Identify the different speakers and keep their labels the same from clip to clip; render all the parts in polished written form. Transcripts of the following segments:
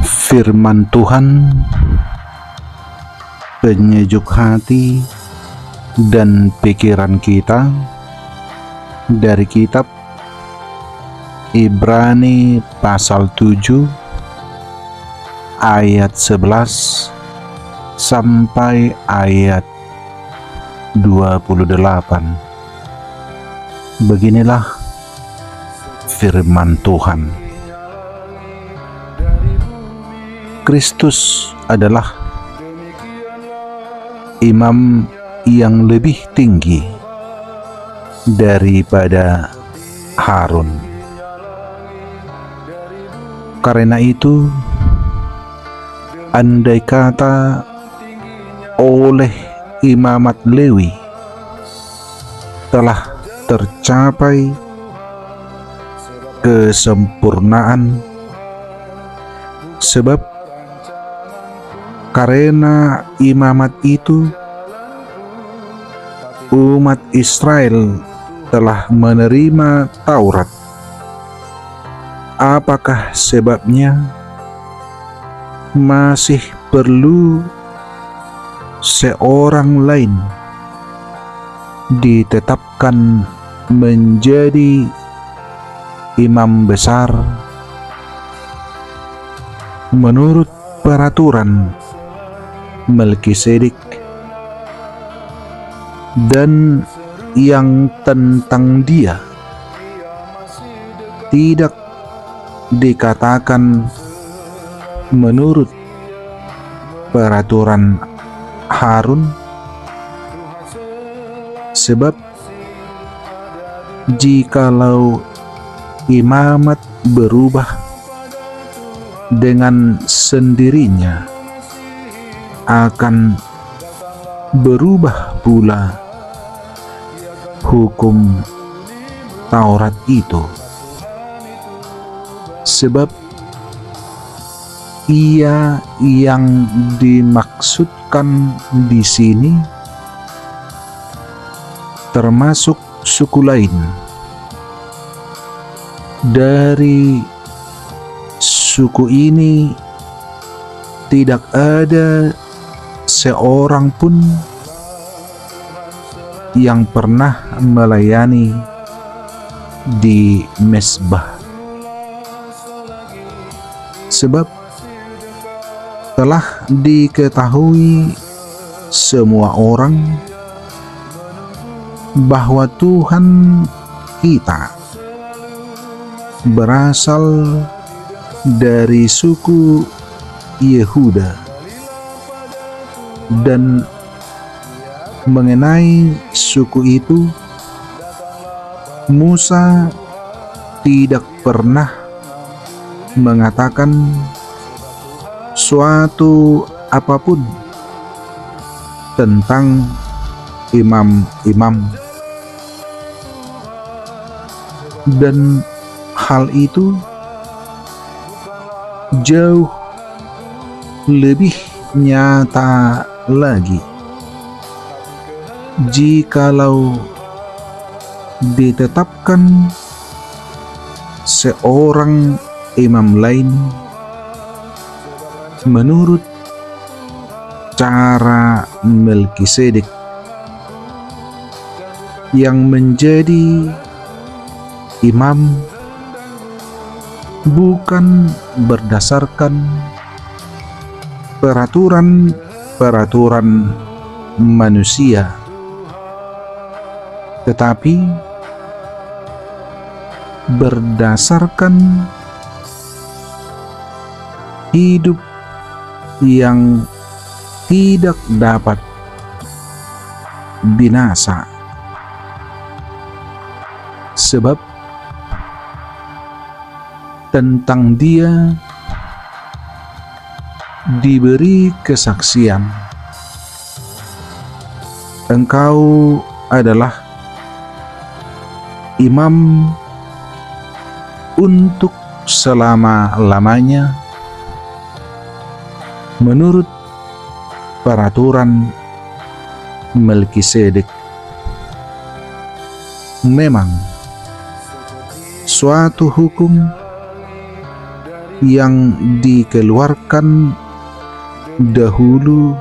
Speaker 1: Firman Tuhan penyejuk hati dan pikiran kita dari kitab Ibrani pasal 7 ayat 11 sampai ayat 28. Beginilah firman Tuhan. Kristus adalah imam yang lebih tinggi daripada Harun. Karena itu, andai kata oleh imamat Lewi telah tercapai kesempurnaan, sebab karena imamat itu umat Israel telah menerima Taurat. Apakah sebabnya masih perlu seorang lain ditetapkan menjadi imam besar menurut peraturan Melkisedek, dan yang tentang dia tidak dikatakan menurut peraturan Harun? Sebab jikalau imamat berubah dengan sendirinya, akan berubah pula hukum Taurat itu. Sebab ia yang dimaksudkan di sini termasuk suku lain dari suku ini. Tidak ada seorang pun yang pernah melayani di mezbah, sebab telah diketahui semua orang bahwa Tuhan kita berasal dari suku Yehuda, dan mengenai suku itu Musa tidak pernah mengatakan suatu apapun tentang imam-imam, dan hal itu jauh lebih nyata lagi jikalau ditetapkan seorang imam lain menurut cara Melkisedek, yang menjadi imam bukan berdasarkan peraturan manusia, tetapi berdasarkan hidup yang tidak dapat binasa. Sebab tentang dia diberi kesaksian, engkau adalah imam untuk selama-lamanya menurut peraturan Melkisedek. Memang suatu hukum yang dikeluarkan dahulu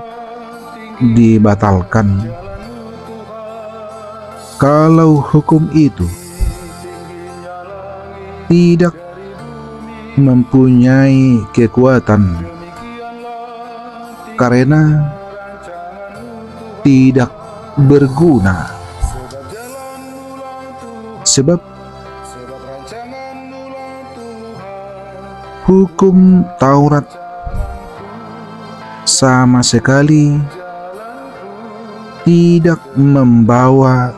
Speaker 1: dibatalkan. Kalau hukum itu tidak mempunyai kekuatan karena tidak berguna, sebab hukum Taurat sama sekali tidak membawa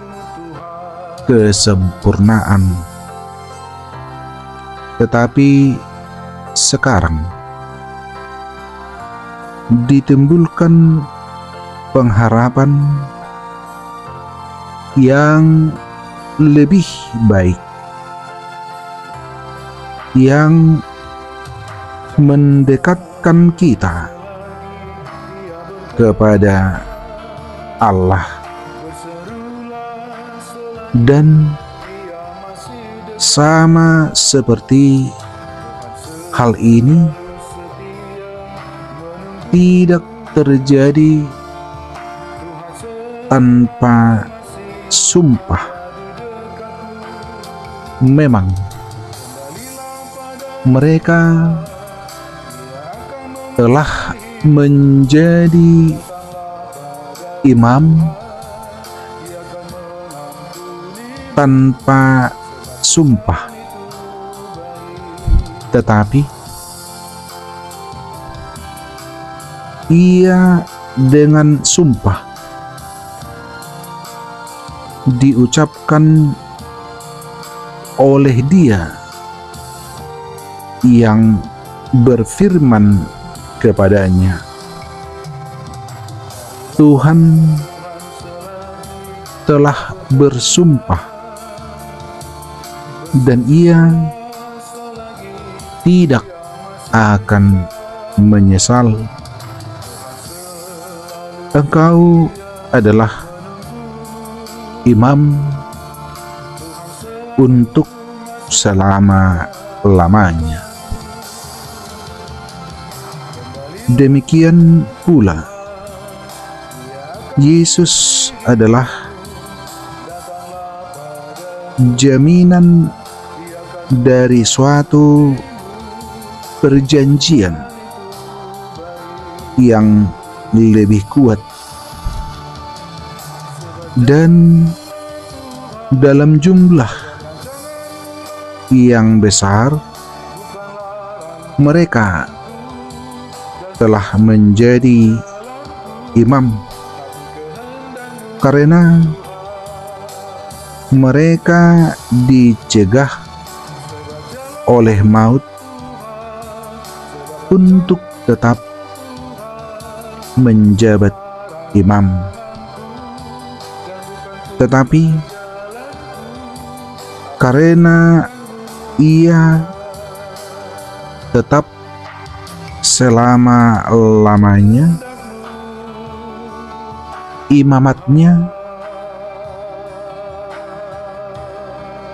Speaker 1: kesempurnaan. Tetapi sekarang ditimbulkan pengharapan yang lebih baik, yang mendekatkan kita kepada Allah, dan sama seperti hal ini tidak terjadi tanpa sumpah. Memang mereka telah menjadi imam tanpa sumpah, tetapi ia dengan sumpah diucapkan oleh Dia yang berfirman kepadanya, Tuhan telah bersumpah dan Ia tidak akan menyesal. Engkau adalah imam untuk selama-lamanya. Demikian pula Yesus adalah jaminan dari suatu perjanjian yang lebih kuat, dan dalam jumlah yang besar mereka telah menjadi imam karena mereka dicegah oleh maut untuk tetap menjabat imam. Tetapi karena ia tetap selama-lamanya, imamatnya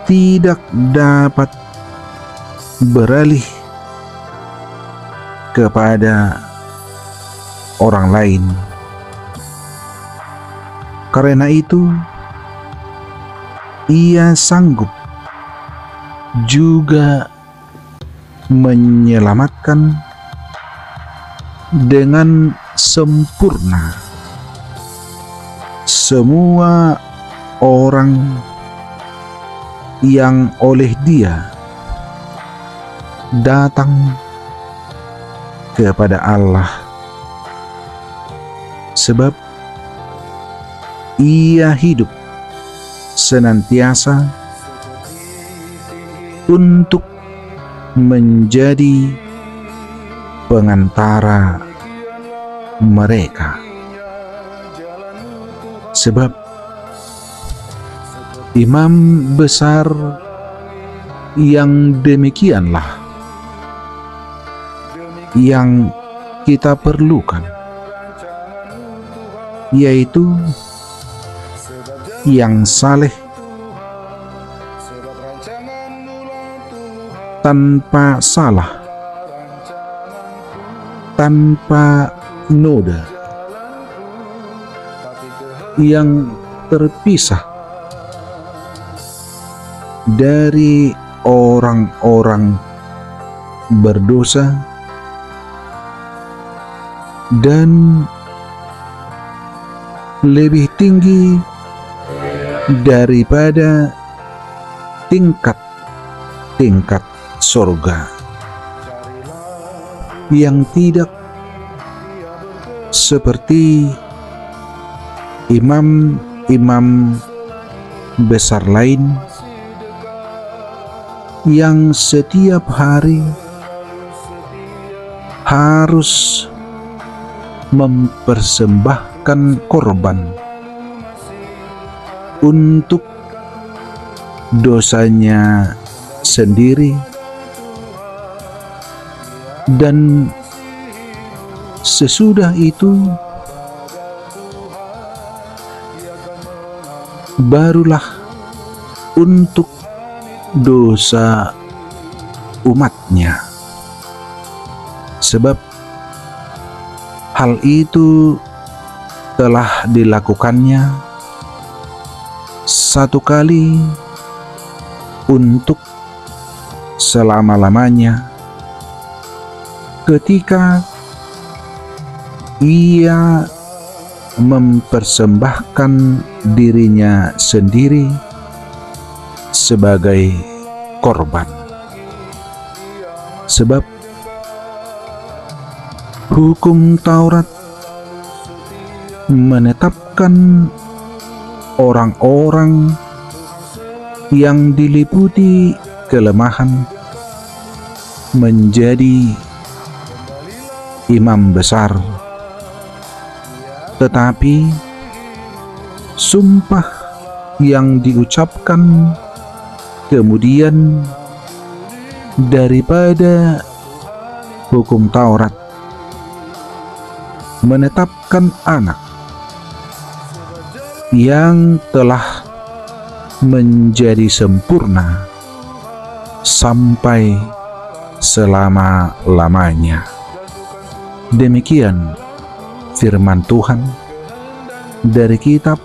Speaker 1: tidak dapat beralih kepada orang lain. Karena itu, ia sanggup juga menyelamatkan dengan sempurna semua orang yang oleh Dia datang kepada Allah, sebab Ia hidup senantiasa untuk menjadi pengantara mereka. Sebab imam besar yang demikianlah yang kita perlukan, yaitu yang saleh, tanpa salah, tanpa noda, yang terpisah dari orang-orang berdosa dan lebih tinggi daripada tingkat-tingkat surga, yang tidak seperti imam-imam besar lain yang setiap hari harus mempersembahkan korban untuk dosanya sendiri, dan sesudah itu barulah untuk dosa umatnya. Sebab hal itu telah dilakukannya satu kali untuk selama-lamanya, ketika ia mempersembahkan dirinya sendiri sebagai korban. Sebab hukum Taurat menetapkan orang-orang yang diliputi kelemahan menjadi imam besar, tetapi sumpah yang diucapkan kemudian daripada hukum Taurat menetapkan anak yang telah menjadi sempurna sampai selama-lamanya. Demikian firman Tuhan dari kitab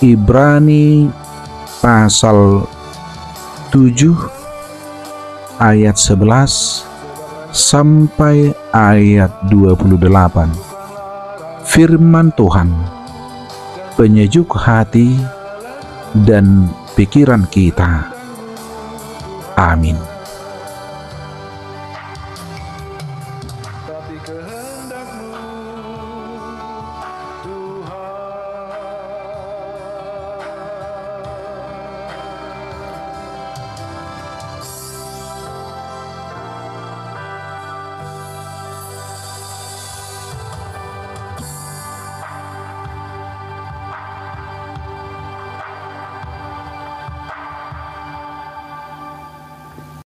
Speaker 1: Ibrani pasal 7 ayat 11 sampai ayat 28. Firman Tuhan penyejuk hati dan pikiran kita. Amin.